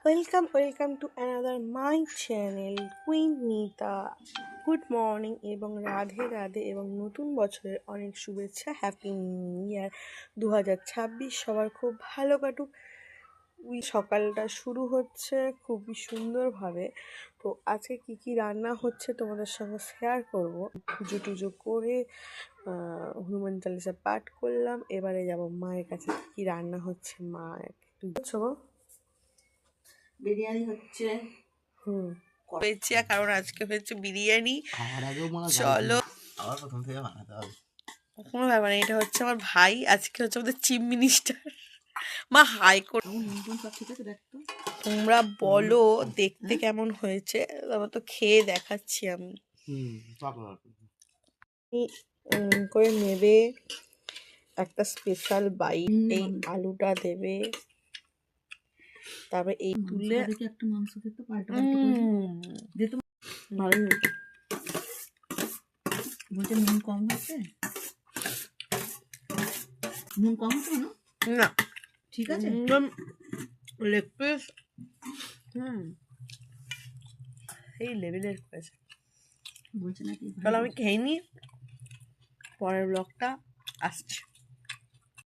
Welcome to another my channel queen Nita. Good morning এবং রাধে রাধে এবং নতুন বছরের অনেক শুভেচ্ছা। হ্যাপি নিউ ইয়ার 2026 সবার খুব ভালো কাটুক। সকালটা শুরু হচ্ছে খুবই সুন্দরভাবে। তো আজকে কি রান্না হচ্ছে তোমাদের সঙ্গে শেয়ার করব। পুজো টুজো করে হনুমান চালিসা পাঠ করলাম, এবারে যাব মায়ের কাছে। কি রান্না হচ্ছে মা একটু বুঝছো? বিরিয়ানি হচ্ছে। হয়েছে কারণ আজকে হয়েছে বিরিয়ানি। চলো, আবার প্রথম থেকে বানাতে হবে, কোনো ব্যাপার নেই। এটা হচ্ছে আমার ভাই, আজকে হচ্ছে আমাদের চিফ মিনিস্টার। মা হাই করে। ঠিক আছে দেখ তো। তোমরা বলো দেখতে কেমন হয়েছে, তারপর তো খেয়ে দেখাচ্ছি আমি। করে নেবে একটা স্পেশাল বাইট, এই আলুটা দেবে, তারপরে এই তুলে একটা মাংস খেতে পাল্টা ভালো। বলছে নুন কম হচ্ছে, নুন কম হচ্ছে না? না ঠিক আছে, লেগ পিস এই লেভেলের করেছে। বলছে নাকি চলো আমি খেয়ে নিই, পরের ব্লগটা আসছে।